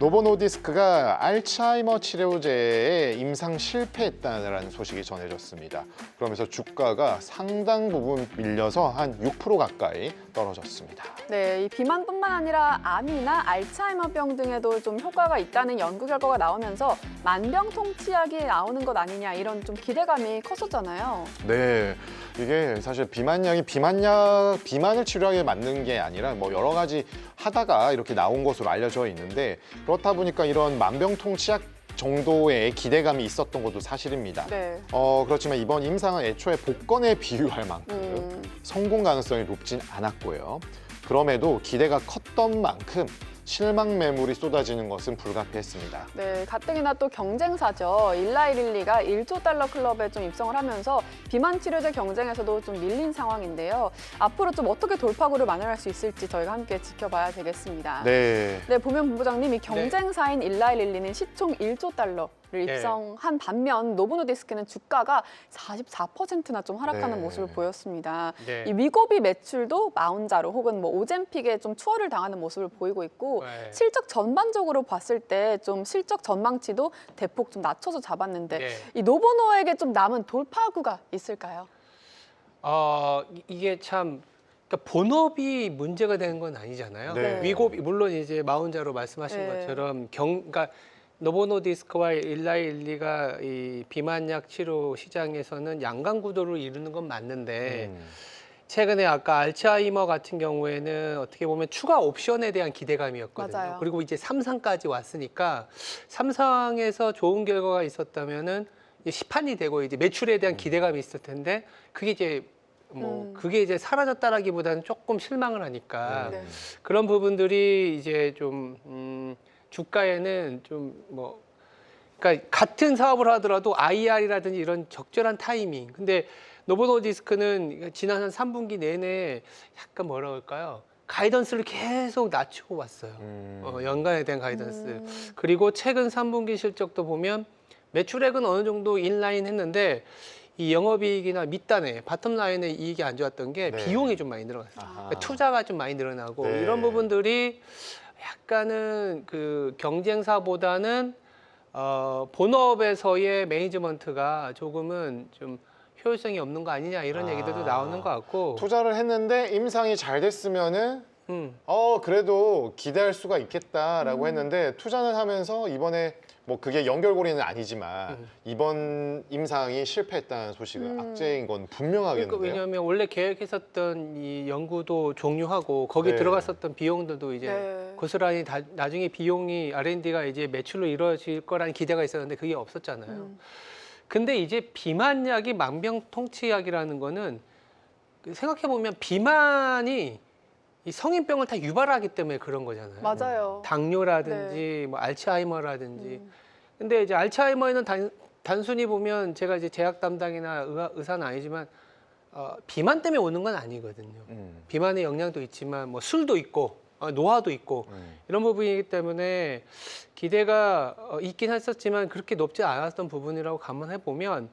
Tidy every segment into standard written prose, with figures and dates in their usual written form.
노보노디스크가 알츠하이머 치료제에 임상 실패했다는 소식이 전해졌습니다. 그러면서 주가가 상당 부분 밀려서 한 6% 가까이 떨어졌습니다. 네, 이 비만뿐만 아니라 암이나 알츠하이머병 등에도 좀 효과가 있다는 연구 결과가 나오면서 만병통치약이 나오는 것 아니냐 이런 좀 기대감이 컸었잖아요. 네, 이게 사실 비만을 치료하게 만든 게 아니라 뭐 여러 가지 하다가 이렇게 나온 것으로 알려져 있는데 그렇다 보니까 이런 만병통치약 정도의 기대감이 있었던 것도 사실입니다. 네. 그렇지만 이번 임상은 애초에 복권에 비유할 만큼 성공 가능성이 높진 않았고요. 그럼에도 기대가 컸던 만큼 실망 매물이 쏟아지는 것은 불가피했습니다. 네, 가뜩이나 또 경쟁사죠. 일라이릴리가 1조 달러 클럽에 좀 입성을 하면서 비만 치료제 경쟁에서도 좀 밀린 상황인데요. 앞으로 좀 어떻게 돌파구를 마련할 수 있을지 저희가 함께 지켜봐야 되겠습니다. 네. 네, 보면 본부장님, 이 경쟁사인 일라이릴리는 시총 1조 달러를 입성한 반면 노보노디스크는 주가가 44%나 좀 하락하는 네. 모습을 보였습니다. 네. 이 위고비 매출도 마운자로 혹은 뭐 오젬픽에 좀 추월을 당하는 모습을 보이고 있고 네. 실적 전반적으로 봤을 때 좀 실적 전망치도 대폭 좀 낮춰서 잡았는데 네. 이 노보노에게 좀 남은 돌파구가 있을까요? 이게 참 그러니까 본업이 문제가 되는 건 아니잖아요. 네. 위고비 물론 이제 마운자로 말씀하신 네. 것처럼 그러니까 노보노디스크와 일라일리가 이 비만약 치료 시장에서는 양강 구도를 이루는 건 맞는데 최근에 아까 알츠하이머 같은 경우에는 어떻게 보면 추가 옵션에 대한 기대감이었거든요. 맞아요. 그리고 이제 삼상까지 왔으니까 삼상에서 좋은 결과가 있었다면은 이제 시판이 되고 이제 매출에 대한 기대감이 있을 텐데 그게 이제 그게 이제 사라졌다라기보다는 조금 실망을 하니까 네. 그런 부분들이 이제 좀 주가에는 좀 뭐 그러니까 같은 사업을 하더라도 IR이라든지 이런 적절한 타이밍. 근데 노보노디스크는 지난 한 3분기 내내 약간 뭐라 그럴까요? 가이던스를 계속 낮추고 왔어요. 연간에 대한 가이던스. 그리고 최근 3분기 실적도 보면 매출액은 어느 정도 인라인 했는데 이 영업이익이나 밑단에 바텀라인의 이익이 안 좋았던 게 네. 비용이 좀 많이 늘어났어요. 아하. 그러니까 투자가 좀 많이 늘어나고 네. 이런 부분들이 약간은 그 경쟁사보다는 본업에서의 매니지먼트가 조금은 좀 효율성이 없는 거 아니냐 이런 얘기들도 나오는 것 같고. 투자를 했는데 임상이 잘 됐으면은 그래도 기대할 수가 있겠다라고 했는데 투자는 하면서 이번에 뭐 그게 연결고리는 아니지만 이번 임상이 실패했다는 소식은 악재인 건 분명하겠는데요. 그러니까 왜냐하면 원래 계획했었던 이 연구도 종료하고 거기 네. 들어갔었던 비용들도 이제 네. 고스란히 나중에 비용이 R&D가 이제 매출로 이루어질 거라는 기대가 있었는데 그게 없었잖아요. 근데 이제 비만약이 만병통치약이라는 거는 생각해 보면 비만이 이 성인병을 다 유발하기 때문에 그런 거잖아요. 맞아요. 당뇨라든지 뭐 알츠하이머라든지. 근데 이제 알츠하이머에는 단순히 보면 제가 이제 제약 담당이나 의사는 아니지만 비만 때문에 오는 건 아니거든요. 비만의 영향도 있지만 뭐 술도 있고 노화도 있고 이런 부분이기 때문에 기대가 있긴 했었지만 그렇게 높지 않았던 부분이라고 감안해 보면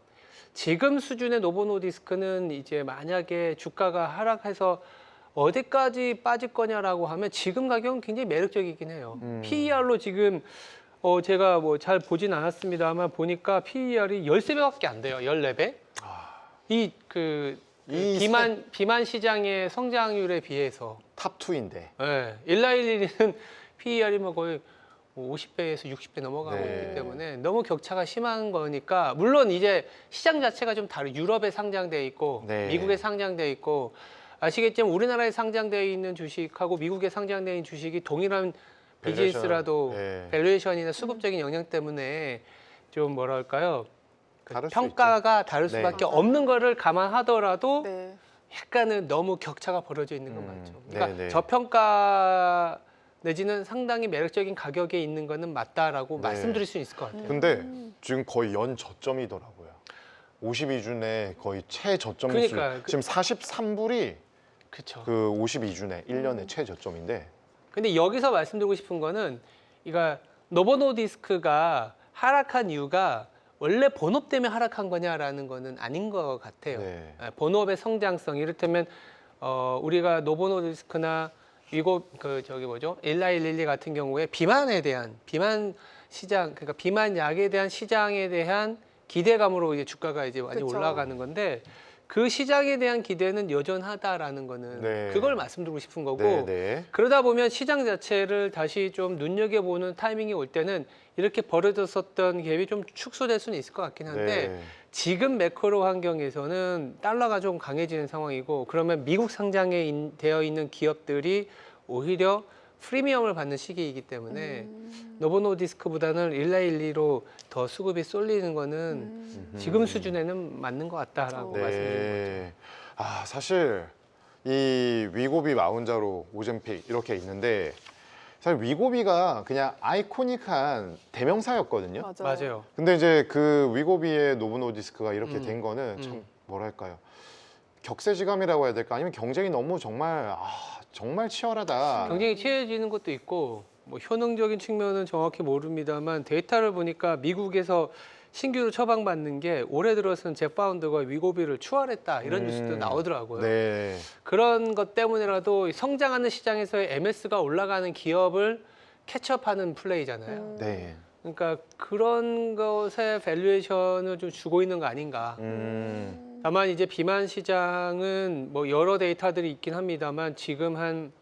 지금 수준의 노보노디스크는 이제 만약에 주가가 하락해서 어디까지 빠질 거냐라고 하면 지금 가격은 굉장히 매력적이긴 해요. PER로 지금 제가 뭐 잘 보진 않았습니다만 보니까 PER이 13배밖에 안 돼요. 14배. 이 비만 시장의 성장률에 비해서 탑2인데. 네, 일라일리는 PER이 뭐 거의 50배에서 60배 넘어가고 네. 있기 때문에 너무 격차가 심한 거니까 물론 이제 시장 자체가 좀 다르. 유럽에 상장돼 있고 네. 미국에 상장돼 있고 아시겠지만 우리나라에 상장돼 있는 주식하고 미국에 상장돼 있는 주식이 동일한 비즈니스라도 네. 밸류에이션이나 수급적인 영향 때문에 좀 뭐랄까요? 다를 수 평가가 다를 네. 수밖에 맞아요. 없는 거를 감안하더라도 네. 약간은 너무 격차가 벌어져 있는 건 맞죠. 그러니까 네. 저평가 내지는 상당히 매력적인 가격에 있는 거는 맞다라고 네. 말씀드릴 수 있을 것 같아요. 근데 지금 거의 연 저점이더라고요. 52주내 거의 최저점 수. 그러니까 지금 43불이 그렇죠. 그 52주내 1년의 최저점인데. 근데 여기서 말씀드리고 싶은 거는 그러니까 노보노디스크가 하락한 이유가 원래 본업 때문에 하락한 거냐라는 거는 아닌 것 같아요. 네. 본업의 성장성 이를테면 우리가 노보노디스크나 위고 일라일릴리 같은 경우에 비만에 대한 비만 시장 그러니까 비만 약에 대한 시장에 대한 기대감으로 이제 주가가 이제 많이 그쵸. 올라가는 건데 그 시장에 대한 기대는 여전하다라는 거는 네. 그걸 말씀드리고 싶은 거고 네, 네. 그러다 보면 시장 자체를 다시 좀 눈여겨보는 타이밍이 올 때는 이렇게 벌어졌었던 갭이 좀 축소될 수는 있을 것 같긴 한데 네. 지금 매크로 환경에서는 달러가 좀 강해지는 상황이고 그러면 미국 상장에 되어 있는 기업들이 오히려 프리미엄을 받는 시기이기 때문에 노보노디스크보다는 일라일리로 더 수급이 쏠리는 거는 지금 수준에는 맞는 것 같다라고 그렇죠. 말씀드리는 거죠. 아, 사실 이 위고비 마운자로 오젬픽 이렇게 있는데 사실 위고비가 그냥 아이코닉한 대명사였거든요. 맞아요. 근데 이제 그 위고비의 노브노디스크가 이렇게 된 거는 참 뭐랄까요? 격세지감이라고 해야 될까? 아니면 경쟁이 너무 정말 치열하다. 경쟁이 치열해지는 것도 있고 뭐 효능적인 측면은 정확히 모릅니다만 데이터를 보니까 미국에서 신규로 처방받는 게 올해 들어서는 잭파운드가 위고비를 추월했다 이런 뉴스도 나오더라고요. 네. 그런 것 때문에라도 성장하는 시장에서의 MS가 올라가는 기업을 캐치업하는 플레이잖아요. 네. 그러니까 그런 것에 밸류에이션을 좀 주고 있는 거 아닌가. 다만 이제 비만 시장은 뭐 여러 데이터들이 있긴 합니다만 지금 한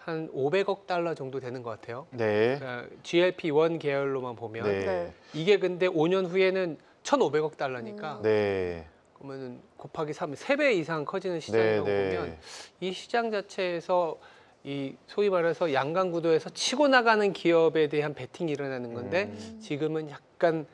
500억 달러 정도 되는 것 같아요. 네. 그러니까 GLP-1 계열로만 보면 네. 네. 이게 근데 5년 후에는 1,500억 달러니까 네. 그러면은 곱하기 3은 3배 이상 커지는 시장이라고 네. 보면 이 시장 자체에서 이 소위 말해서 양강 구도에서 치고 나가는 기업에 대한 베팅이 일어나는 건데 지금은 약간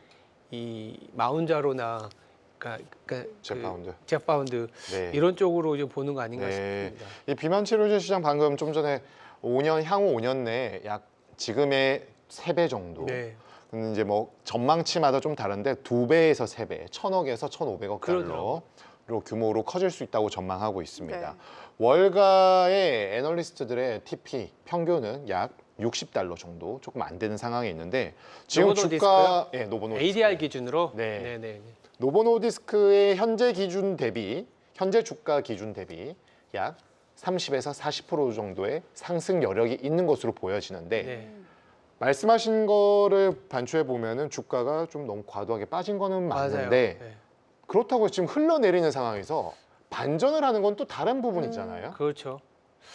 이 마운자로나 그러니까 잭파운드. 잭파운드 네. 이런 쪽으로 좀 보는 거 아닌가 네. 싶습니다. 이 비만 치료제 시장 방금 좀 전에 향후 5년 내에 약 지금의 3배 정도. 네. 근데 이제 뭐 전망치마다 좀 다른데 2배에서 3배, 1,000억에서 1,500억 그러더라고요. 달러로 규모로 커질 수 있다고 전망하고 있습니다. 네. 월가의 애널리스트들의 TP 평균은 약 60달러 정도, 조금 안 되는 상황에 있는데 지금 노보노디스크요? 주가 노보노디스크. ADR 기준으로 네. 네네. 노보노디스크의 현재 주가 기준 대비 약 30에서 40% 정도의 상승 여력이 있는 것으로 보여지는데 네. 말씀하신 거를 반추해 보면은 주가가 좀 너무 과도하게 빠진 거는 맞아요. 맞는데 네. 그렇다고 지금 흘러내리는 상황에서 반전을 하는 건 또 다른 부분이잖아요. 그렇죠.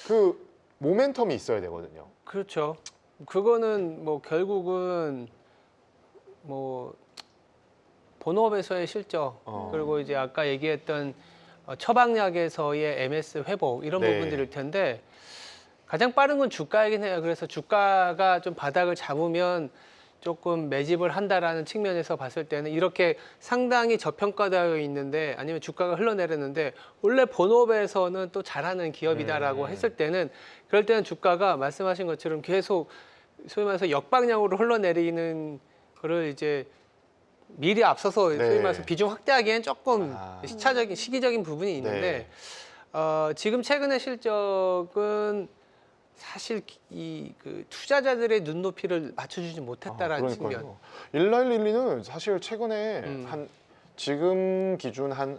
그 모멘텀이 있어야 되거든요. 그렇죠. 그거는 뭐 결국은 뭐 본업에서의 실적 그리고 이제 아까 얘기했던 처방약에서의 MS 회복 이런 네. 부분들일 텐데 가장 빠른 건 주가이긴 해요. 그래서 주가가 좀 바닥을 잡으면 조금 매집을 한다라는 측면에서 봤을 때는 이렇게 상당히 저평가되어 있는데 아니면 주가가 흘러내렸는데 원래 본업에서는 또 잘하는 기업이다라고 했을 때는 그럴 때는 주가가 말씀하신 것처럼 계속 소위 말해서 역방향으로 흘러내리는 거를 이제 미리 앞서서 네. 소위 말해서 비중 확대하기엔 조금 아. 시기적인 부분이 있는데 네. 지금 최근의 실적은 사실 그 투자자들의 눈높이를 맞춰주지 못했다라는 측면. 그러니까요. 1112는 사실 최근에 한 지금 기준 한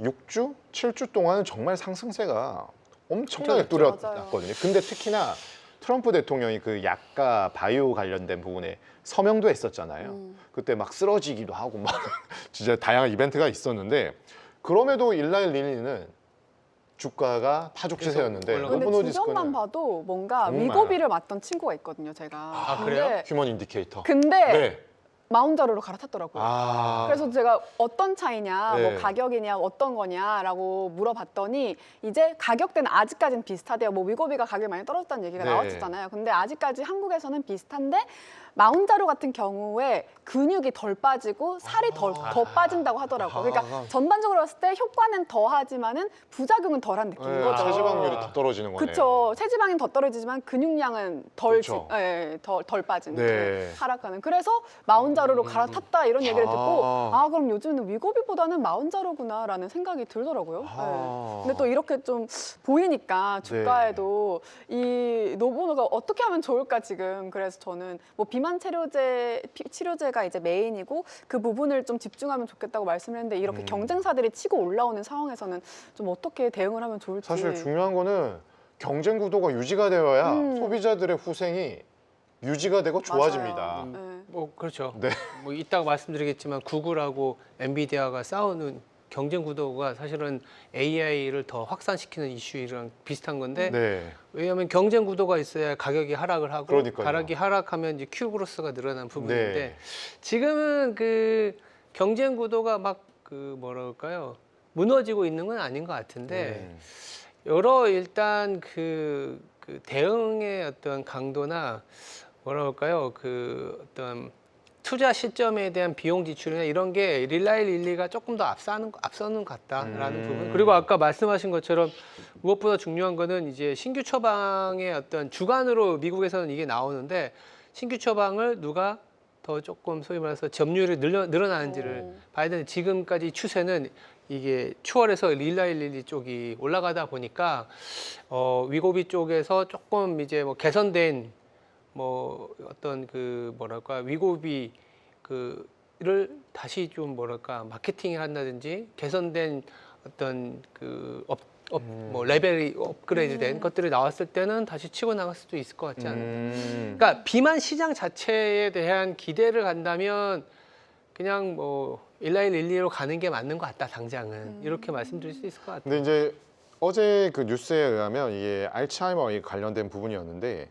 6주, 7주 동안 정말 상승세가 엄청나게 그렇죠. 뚜렷났거든요. 근데 특히나 트럼프 대통령이 그 약과 바이오 관련된 부분에 서명도 했었잖아요. 그때 막 쓰러지기도 하고 막 진짜 다양한 이벤트가 있었는데 그럼에도 1112는 주가가 파죽지세였는데 계속 근데 노보노디스크는 주변만 봐도 뭔가 정말. 위고비를 맞던 친구가 있거든요, 제가. 아, 그래요? 휴먼 인디케이터. 근데 네. 마운자로로 갈아탔더라고요. 아. 그래서 제가 어떤 차이냐, 네. 뭐 가격이냐, 어떤 거냐라고 물어봤더니 이제 가격대는 아직까지는 비슷하대요. 뭐 위고비가 가격이 많이 떨어졌다는 얘기가 네. 나왔잖아요. 근데 아직까지 한국에서는 비슷한데 마운자로 같은 경우에 근육이 덜 빠지고 살이 더 빠진다고 하더라고요. 그러니까 전반적으로 봤을 때 효과는 더하지만은 부작용은 덜한 느낌인 네, 거죠. 체지방률이 더 떨어지는 거네요. 그렇죠. 체지방이 더 떨어지지만 근육량은 덜, 그쵸. 덜 빠지는 네. 하락하는. 그래서 마운자로로 갈아탔다 이런 얘기를 듣고 아. 그럼 요즘은 위고비보다는 마운자로구나라는 생각이 들더라고요. 아. 근데 또 이렇게 좀 보이니까 주가에도 이 노보노가 어떻게 하면 좋을까 지금. 그래서 저는 뭐 비만 치료제가 이제 메인이고 그 부분을 좀 집중하면 좋겠다고 말씀을 했는데 이렇게 경쟁사들이 치고 올라오는 상황에서는 좀 어떻게 대응을 하면 좋을지. 사실 중요한 거는 경쟁 구도가 유지가 되어야 소비자들의 후생이 유지가 되고 좋아집니다. 맞아요. 네. 뭐 그렇죠. 네. 뭐 이따가 말씀드리겠지만 구글하고 엔비디아가 싸우는 경쟁 구도가 사실은 AI를 더 확산시키는 이슈랑 비슷한 건데 네. 왜냐하면 경쟁 구도가 있어야 가격이 하락을 하고 그러니까요. 가격이 하락하면 이제 큐브로스가 늘어나는 부분인데 네. 지금은 그 경쟁 구도가 막 그 뭐랄까요 무너지고 있는 건 아닌 것 같은데 여러 일단 그 대응의 어떤 강도나 뭐랄까요 그 어떤 투자 시점에 대한 비용 지출이나 이런 게 릴라이릴리가 조금 더 앞서는 것 같다라는 부분. 그리고 아까 말씀하신 것처럼 무엇보다 중요한 거는 이제 신규 처방의 어떤 주관으로 미국에서는 이게 나오는데 신규 처방을 누가 더 조금 소위 말해서 점유율이 늘어나는지를 봐야 되는데 지금까지 추세는 이게 추월해서 릴라이릴리 쪽이 올라가다 보니까 위고비 쪽에서 조금 이제 뭐 개선된 뭐 어떤 그 뭐랄까 위고비 그를 다시 좀 뭐랄까 마케팅을 한다든지 개선된 어떤 뭐 레벨이 업그레이드된 것들이 나왔을 때는 다시 치고 나갈 수도 있을 것 같지 않을까. 그러니까 비만 시장 자체에 대한 기대를 간다면 그냥 뭐 일라이릴리로 가는 게 맞는 것 같다 당장은 이렇게 말씀드릴 수 있을 것 같아요. 근데 이제 어제 그 뉴스에 의하면 이게 알츠하이머에 관련된 부분이었는데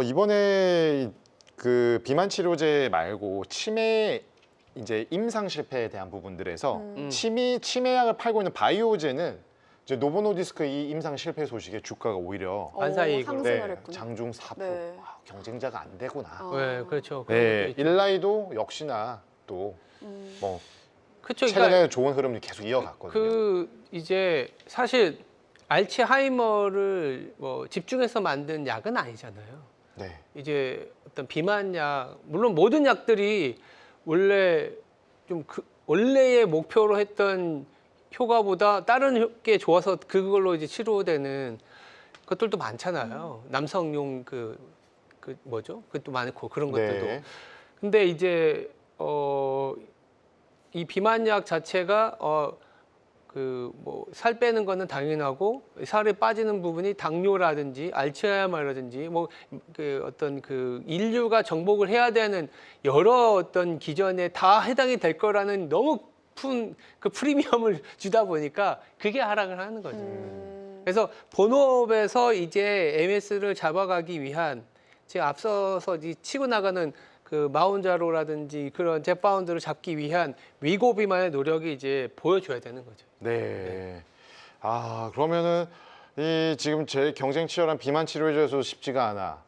이번에 그 비만 치료제 말고 치매 이제 임상 실패에 대한 부분들에서 치매약을 팔고 있는 바이오제는 이제 노보노디스크 이 임상 실패 소식에 주가가 오히려 반사이익으로. 상승을 했군요. 장중 4%. 네. 경쟁자가 안 되구나. 네, 그렇죠. 네, 일라이도 역시나 또 뭐 그렇죠. 최근에 좋은 흐름이 계속 이어갔거든요. 그 이제 사실 알츠하이머를 뭐 집중해서 만든 약은 아니잖아요. 네. 이제 어떤 비만약 물론 모든 약들이 원래 좀 원래의 목표로 했던 효과보다 다른 게 좋아서 그걸로 이제 치료되는 것들도 많잖아요. 남성용 그 뭐죠? 그것도 많고 그런 것들도. 네. 근데 이제 이 비만약 자체가 그 뭐 살 빼는 거는 당연하고 살이 빠지는 부분이 당뇨라든지 알츠하이머라든지 뭐 그 어떤 그 인류가 정복을 해야 되는 여러 어떤 기전에 다 해당이 될 거라는 너무 큰 그 프리미엄을 주다 보니까 그게 하락을 하는 거죠. 그래서 본업에서 이제 MS를 잡아가기 위한 지금 앞서서 치고 나가는 그 마운자로라든지 그런 잽바운드를 잡기 위한 위고비만의 노력이 이제 보여줘야 되는 거죠. 네. 아, 그러면은 이 지금 제일 경쟁 치열한 비만 치료제에서 쉽지가 않아.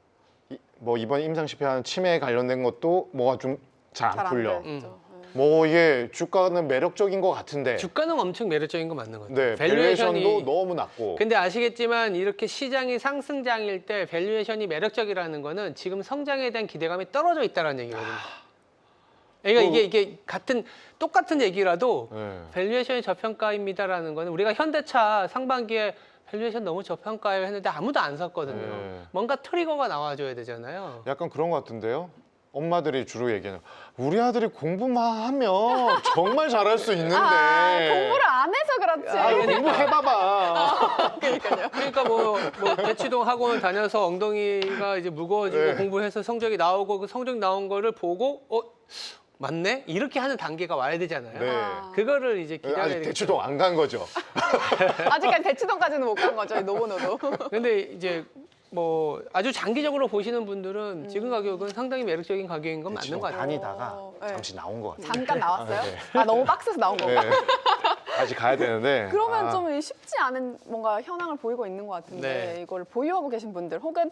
뭐 이번 임상 실패한 치매에 관련된 것도 뭐가 좀 잘 안 잘 풀려. 안 되죠. 뭐 이게 주가는 매력적인 것 같은데. 주가는 엄청 매력적인 거 맞는 거죠. 네, 밸류에이션도 너무 낮고. 근데 아시겠지만 이렇게 시장이 상승장일 때 밸류에이션이 매력적이라는 거는 지금 성장에 대한 기대감이 떨어져 있다는 얘기거든요. 그러니까 이게 똑같은 얘기라도 네. 밸류에이션이 저평가입니다라는 거는 우리가 현대차 상반기에 밸류에이션 너무 저평가예요 했는데 아무도 안 샀거든요. 네. 뭔가 트리거가 나와줘야 되잖아요. 약간 그런 것 같은데요. 엄마들이 주로 얘기하는 우리 아들이 공부만 하면 정말 잘할 수 있는데 공부를 안 해서 그렇지. 공부해봐봐. 그러니까 뭐 대치동 학원 다녀서 엉덩이가 이제 무거워지고 네. 공부해서 성적이 나오고 그 성적 나온 거를 보고 맞네? 이렇게 하는 단계가 와야 되잖아요. 네. 그거를 이제 기다려야 아직 되겠죠. 대치동 안 간 거죠. 아직까지 대치동까지는 못 간 거죠, 이 노보노도. 근데 이제 뭐 아주 장기적으로 보시는 분들은 지금 가격은 상당히 매력적인 가격인 건 맞는 대치동 것 같아요. 다니다가 네. 잠시 나온 것 같아요. 잠깐 나왔어요? 네. 너무 박스에서 나온 건가? 네. 다시 가야 되는데. 그러면 좀 쉽지 않은 뭔가 현황을 보이고 있는 것 같은데 네. 이걸 보유하고 계신 분들 혹은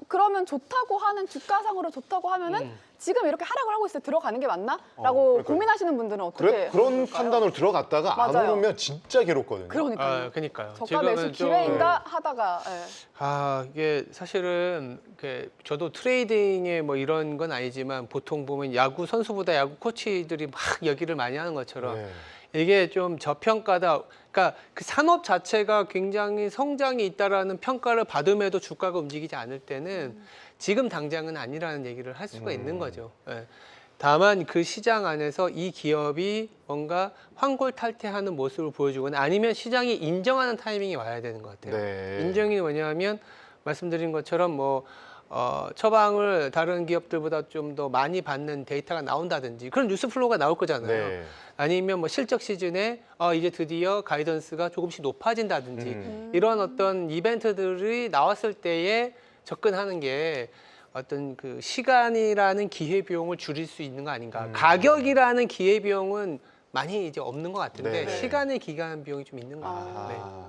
그러면 좋다고 하는 주가상으로 좋다고 하면은 지금 이렇게 하락을 하고 있을 때 들어가는 게 맞나? 라고 그러니까요. 고민하시는 분들은 어떻게 그런 할까요? 판단으로 들어갔다가 안 맞아요. 오르면 진짜 괴롭거든요. 그러니까요. 그러니까요. 저가 매수 좀- 기회인가 하다가 이게 사실은 저도 트레이딩에 뭐 이런 건 아니지만 보통 보면 야구 선수보다 야구 코치들이 막 얘기를 많이 하는 것처럼 네. 이게 좀 저평가다. 그러니까 그 산업 자체가 굉장히 성장이 있다라는 평가를 받음에도 주가가 움직이지 않을 때는 지금 당장은 아니라는 얘기를 할 수가 있는 거죠. 예. 다만 그 시장 안에서 이 기업이 뭔가 환골탈태하는 모습을 보여주거나 아니면 시장이 인정하는 타이밍이 와야 되는 것 같아요. 네. 인정이 뭐냐면 말씀드린 것처럼 뭐 처방을 다른 기업들보다 좀 더 많이 받는 데이터가 나온다든지 그런 뉴스 플로우가 나올 거잖아요. 네. 아니면 뭐 실적 시즌에 이제 드디어 가이던스가 조금씩 높아진다든지 이런 어떤 이벤트들이 나왔을 때에 접근하는 게 어떤 그 시간이라는 기회 비용을 줄일 수 있는 거 아닌가. 가격이라는 기회 비용은 많이 이제 없는 것 같은데 네. 시간의 기간 비용이 좀 있는 것 같아요. 네. 아.